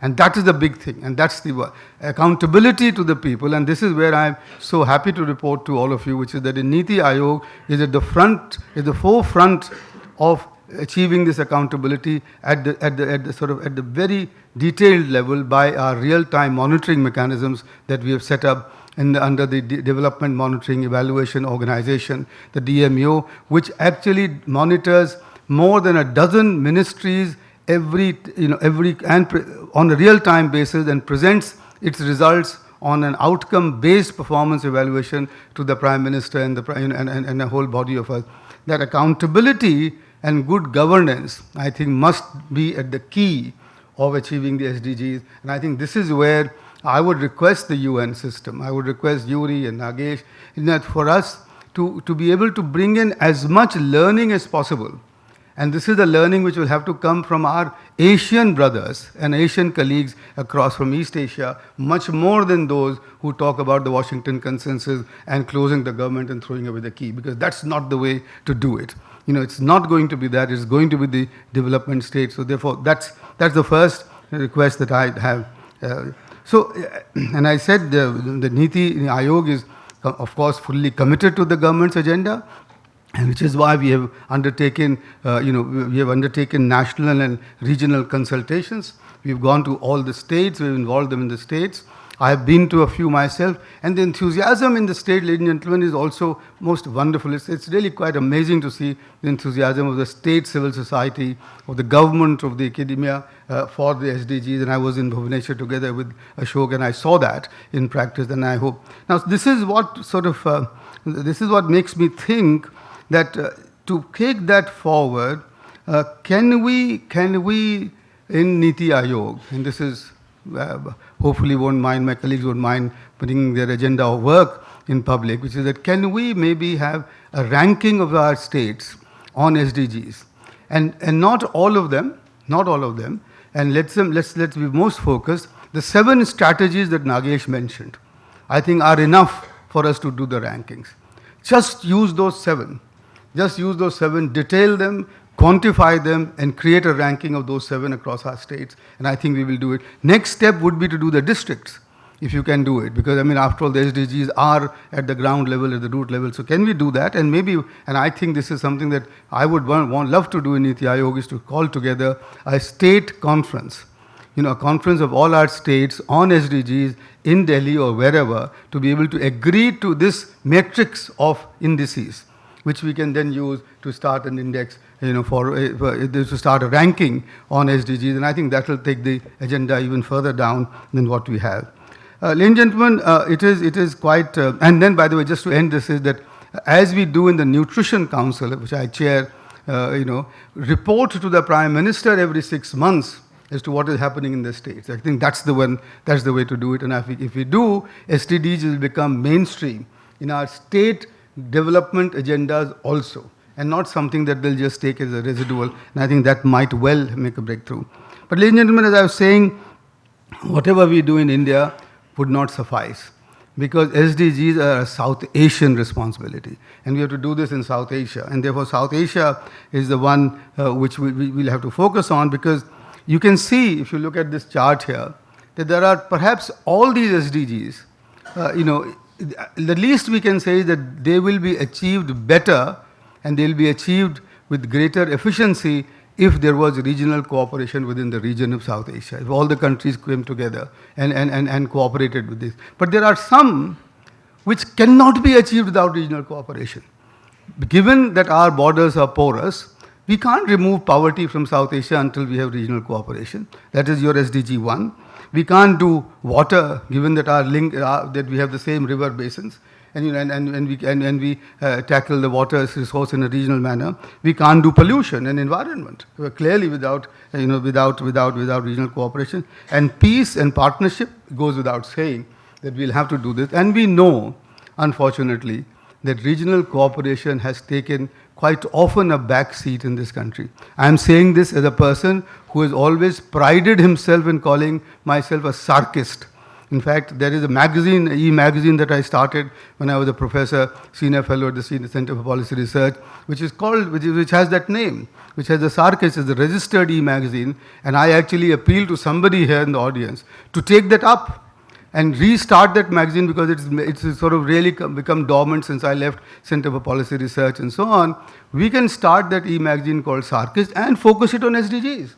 And that is the big thing, and that's the accountability to the people. And this is where I'm so happy to report to all of you, which is that the Niti Aayog is at the forefront of achieving this accountability at the very detailed level by our real-time monitoring mechanisms that we have set up under the Development Monitoring Evaluation Organization, the DMO, which actually monitors more than a dozen ministries on a real-time basis, and presents its results on an outcome-based performance evaluation to the Prime Minister and the whole body of us. That accountability and good governance, I think, must be at the key of achieving the SDGs. And I think this is where I would request the UN system, I would request Yuri and Nagesh, in that for us to be able to bring in as much learning as possible. And this is the learning which will have to come from our Asian brothers and Asian colleagues across from East Asia, much more than those who talk about the Washington Consensus and closing the government and throwing away the key, because that's not the way to do it. It's not going to be that, it's going to be the development state. So therefore, that's the first request that I have. And I said the Niti Aayog is, of course, fully committed to the government's agenda, and which is why we have undertaken, national and regional consultations. We've gone to all the states, we've involved them in the states. I have been to a few myself, and the enthusiasm in the state, ladies and gentlemen, is also most wonderful. It's really quite amazing to see the enthusiasm of the state civil society, of the government, of the academia for the SDGs. And I was in Bhubaneswar together with Ashok, and I saw that in practice. And I hope now this is what makes me think that to take that forward, can we in Niti Aayog, and this is hopefully my colleagues won't mind putting their agenda of work in public, which is that can we maybe have a ranking of our states on SDGs, and not all of them, and let's be most focused. The 7 strategies that Nagesh mentioned, I think, are enough for us to do the rankings. Just use those 7. Detail them, quantify them, and create a ranking of those 7 across our states. And I think we will do it. Next step would be to do the districts, if you can do it. Because, after all, the SDGs are at the ground level, at the root level. So can we do that? And I think this is something that I would love to do in Niti Aayog, is to call together a state conference. A conference of all our states on SDGs in Delhi or wherever, to be able to agree to this matrix of indices, which we can then use to start an index, to start a ranking on SDGs. And I think that will take the agenda even further down than what we have. Ladies and gentlemen, it is quite, and then, by the way, just to end this, is that as we do in the Nutrition Council, which I chair, report to the Prime Minister every 6 months as to what is happening in the states. I think that's the way to do it. And if we do, SDGs will become mainstream in our state development agendas also, and not something that they'll just take as a residual. And I think that might well make a breakthrough. But ladies and gentlemen, as I was saying, whatever we do in India would not suffice, because SDGs are a South Asian responsibility, and we have to do this in South Asia. And therefore, South Asia is the one which we'll have to focus on, because you can see, if you look at this chart here, that there are perhaps all these SDGs, the least we can say is that they will be achieved better, and they will be achieved with greater efficiency if there was regional cooperation within the region of South Asia, if all the countries came together and cooperated with this. But there are some which cannot be achieved without regional cooperation. Given that our borders are porous, we can't remove poverty from South Asia until we have regional cooperation. That is your SDG 1. We can't do water, given that that we have the same river basins, and we tackle the water resource in a regional manner. We can't do pollution and environment clearly without regional cooperation. And peace and partnership goes without saying that we'll have to do this. And we know, unfortunately, that regional cooperation has taken quite often a back seat in this country. I am saying this as a person who has always prided himself in calling myself a Sarkist. In fact, there is a magazine, e-magazine that I started when I was a professor, senior fellow at the Senior Center for Policy Research, which has that name, which has the Sarkis as the registered e-magazine. And I actually appeal to somebody here in the audience to take that up and restart that magazine, because it's sort of really become dormant since I left Center for Policy Research and so on. We can start that e-magazine called Sarkist and focus it on SDGs.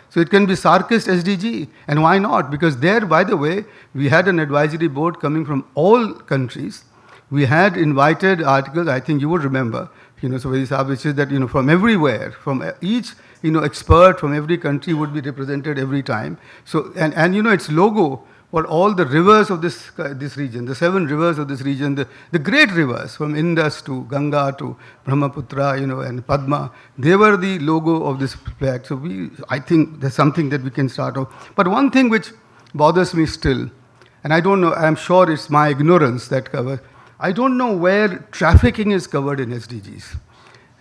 So it can be Sarkist SDG, and why not? Because there, by the way, we had an advisory board coming from all countries. We had invited articles, I think you would remember, which is that, from everywhere, from each, expert from every country would be represented every time. So, and its logo for all the rivers of this region, the 7 rivers of this region, the great rivers from Indus to Ganga to Brahmaputra, and Padma, they were the logo of this flag. So I think there's something that we can start off. But one thing which bothers me still, and I don't know, I'm sure it's my ignorance that covers, I don't know where trafficking is covered in SDGs.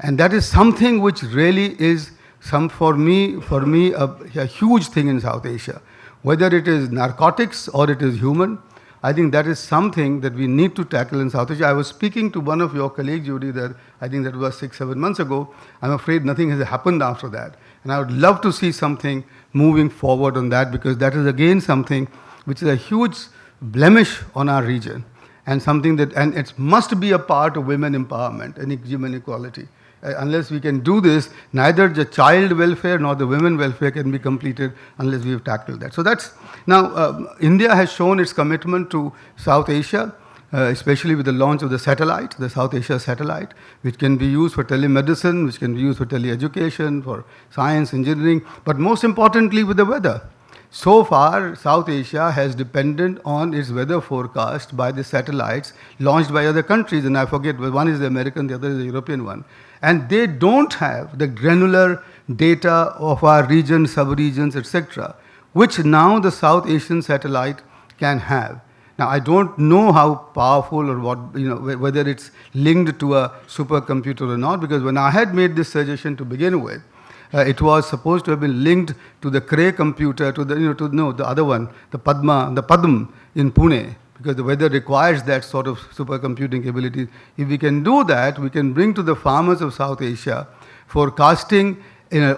And that is something which really is, for me, a huge thing in South Asia. Whether it is narcotics or it is human, I think that is something that we need to tackle in South Asia. I was speaking to one of your colleagues, Judy, that I think that was 6-7 months ago. I'm afraid nothing has happened after that. And I would love to see something moving forward on that, because that is again something which is a huge blemish on our region, and something that, and it must be a part of women empowerment and human equality. Unless we can do this, neither the child welfare nor the women welfare can be completed unless we have tackled that. So that's, now India has shown its commitment to South Asia, especially with the launch of the satellite, the South Asia satellite, which can be used for telemedicine, which can be used for teleeducation, for science, engineering, but most importantly with the weather. So far, South Asia has depended on its weather forecast by the satellites launched by other countries, and I forget, one is the American, the other is the European one. And they don't have the granular data of our regions, sub-regions, etc., which now the South Asian satellite can have. Now, I don't know how powerful or what, whether it's linked to a supercomputer or not, because when I had made this suggestion to begin with, it was supposed to have been linked to the Cray computer, to the other one, the Padm in Pune, because the weather requires that sort of supercomputing ability. If we can do that, we can bring to the farmers of South Asia forecasting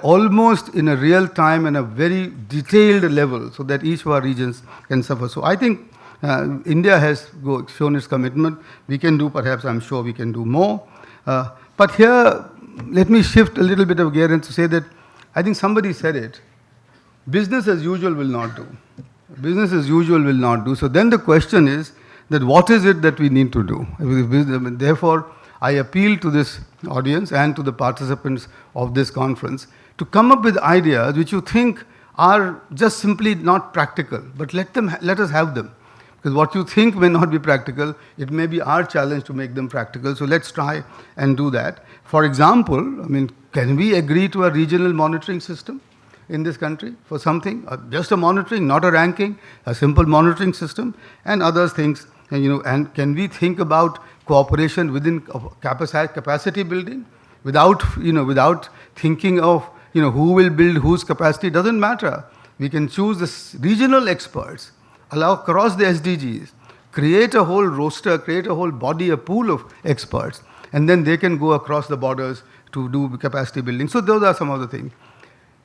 almost in a real time and a very detailed level, so that each of our regions can suffer. So I think India has shown its commitment. We can do, perhaps, I'm sure we can do more. But here, let me shift a little bit of gear and to say that I think somebody said it, business as usual will not do. Business as usual will not do. So then the question is that what is it that we need to do? Therefore, I appeal to this audience and to the participants of this conference to come up with ideas which you think are just simply not practical, but let us have them. Because what you think may not be practical, it may be our challenge to make them practical. So let's try and do that. For example, can we agree to a regional monitoring system in this country for something? Just a monitoring, not a ranking, a simple monitoring system, and other things. And can we think about cooperation within capacity building without thinking of who will build whose capacity? Doesn't matter. We can choose the regional experts, allow across the SDGs, create a whole roster, create a whole body, a pool of experts, and then they can go across the borders to do capacity building. So those are some of the things.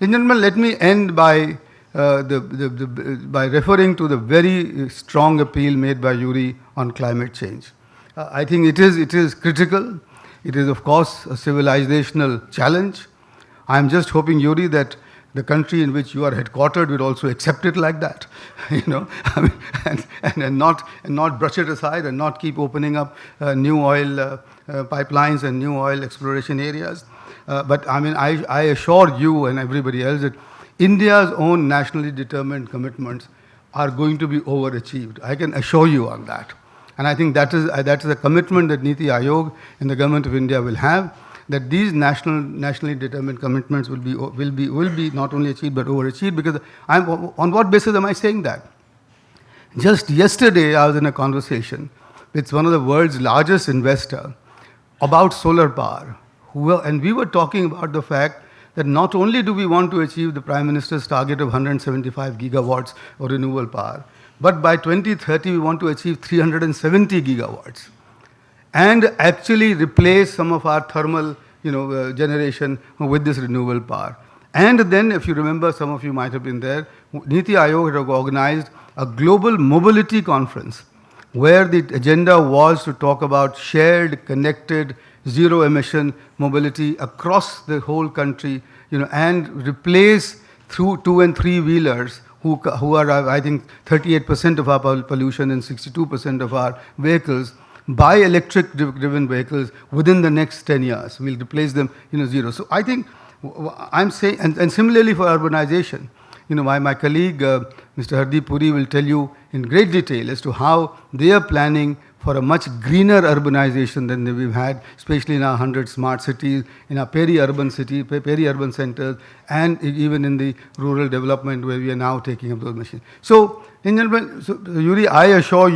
Gentlemen, let me end by referring to the very strong appeal made by Yuri on climate change. I think it is critical. It is, of course, a civilizational challenge. I am just hoping, Yuri, that the country in which you are headquartered will also accept it like that, and not brush it aside and not keep opening up new oil pipelines and new oil exploration areas. But I assure you and everybody else that India's own nationally determined commitments are going to be overachieved. I can assure you on that. And I think that is a commitment that Niti Aayog and the government of India will have, that these nationally determined commitments will be not only achieved but overachieved. Because on what basis am I saying that? Just yesterday, I was in a conversation with one of the world's largest investor about solar power, and we were talking about the fact that not only do we want to achieve the Prime Minister's target of 175 gigawatts of renewable power, But by 2030, we want to achieve 370 gigawatts and actually replace some of our thermal generation with this renewable power. And then, if you remember, some of you might have been there, Niti Aayog had organized a global mobility conference where the agenda was to talk about shared, connected, zero emission mobility across the whole country, and replace through two and three wheelers who are, I think, 38% of our pollution and 62% of our vehicles, by electric driven vehicles within the next 10 years. We'll replace them, zero. So I think I'm saying, and similarly for urbanization, my colleague, Mr. Hardeep Puri, will tell you in great detail as to how they are planning for a much greener urbanization than we've had, especially in our 100 smart cities, in our peri-urban cities, peri-urban centers, and even in the rural development where we are now taking up those machines. So, in general, Yuri, I assure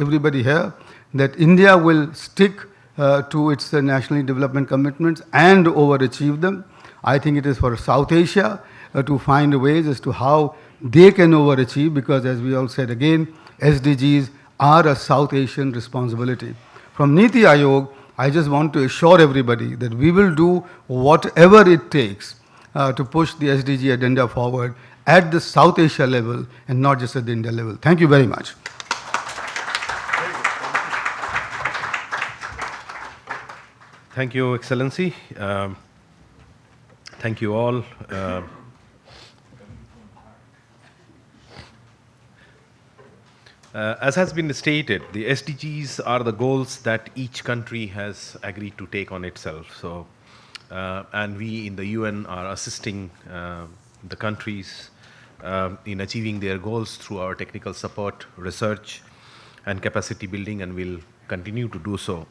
everybody here that India will stick to its national development commitments and overachieve them. I think it is for South Asia to find ways as to how they can overachieve, because as we all said again, SDGs are a South Asian responsibility. From Niti Aayog, I just want to assure everybody that we will do whatever it takes to push the SDG agenda forward at the South Asia level and not just at the India level. Thank you very much. Thank you, Excellency. Thank you all. As has been stated, the SDGs are the goals that each country has agreed to take on itself. So, and we in the UN are assisting the countries in achieving their goals through our technical support, research, and capacity building, and will continue to do so.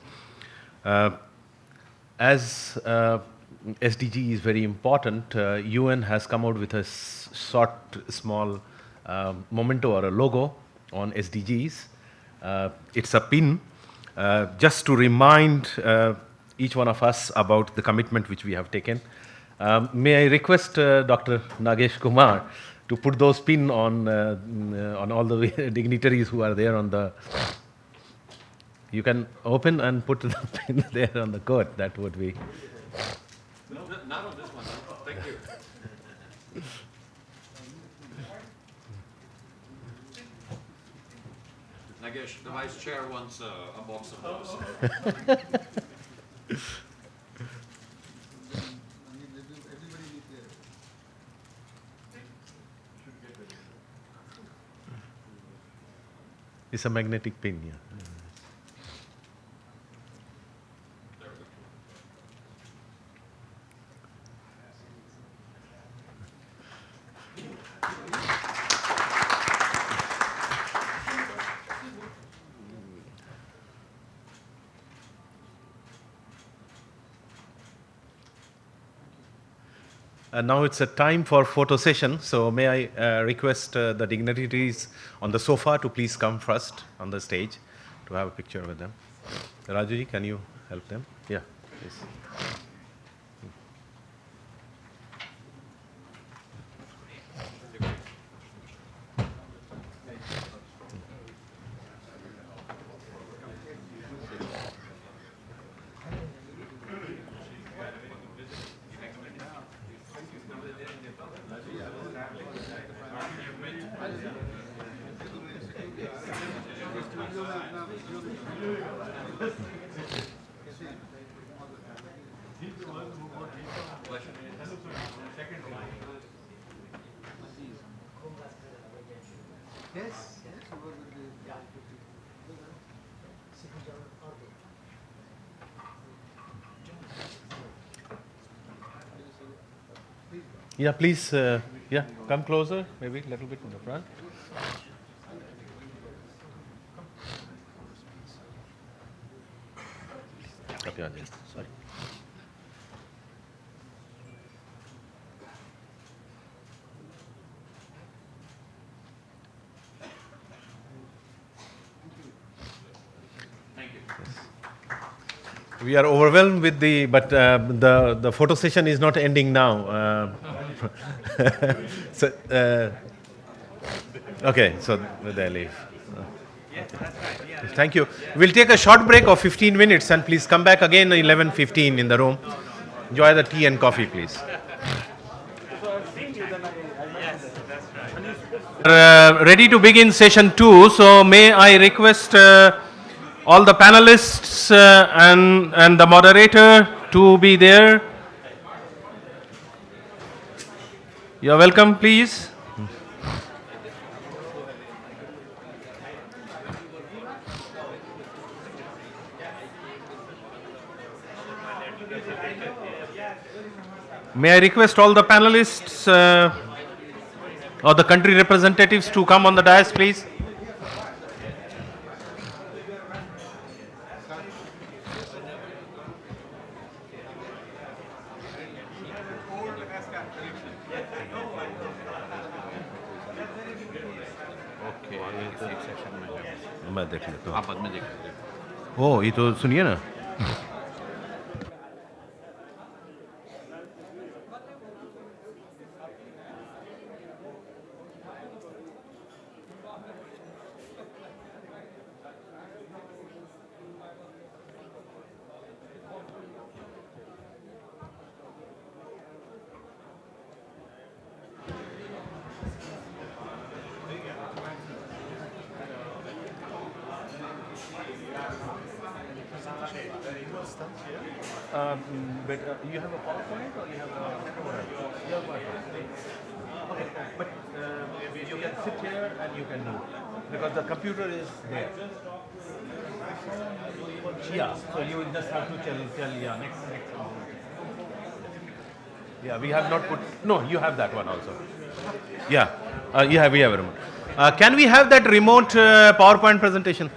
As SDG is very important, UN has come out with a small memento or a logo on SDGs. It's a pin just to remind each one of us about the commitment which we have taken. May I request Dr. Nagesh Kumar to put those pin on all the dignitaries who are there on the... You can open and put the pin there on the coat. That would be... No, not on this one. Thank you. Nagesh, the vice chair wants a box of those. It's a magnetic pin, yeah. And now it's a time for photo session. So may I request the dignitaries on the sofa to please come first on the stage to have a picture with them. Rajuji, can you help them? Yeah, please. Yeah, please, yeah, come closer, maybe a little bit in the front. Okay, sorry. We are overwhelmed with but the photo session is not ending now. So, Okay, so they leave. Thank you. We'll take a short break of 15 minutes and please come back again at 11:15 in the room. Enjoy the tea and coffee, please. Ready to begin session 2. So may I request all the panelists and the moderator to be there. You're welcome, please. May I request all the panelists or the country representatives to come on the dais, please? मैं देख लेता हूँ। आप बाद में देख लीजिए। ओ ये तो सुनिए ना। But you have a PowerPoint or you have a you have Okay, but you can sit here and you can move because the computer is there. Yeah, so you will just have to tell yeah next. Yeah, we have not put. No, you have that one also. Yeah, we have a remote. Can we have that remote PowerPoint presentation?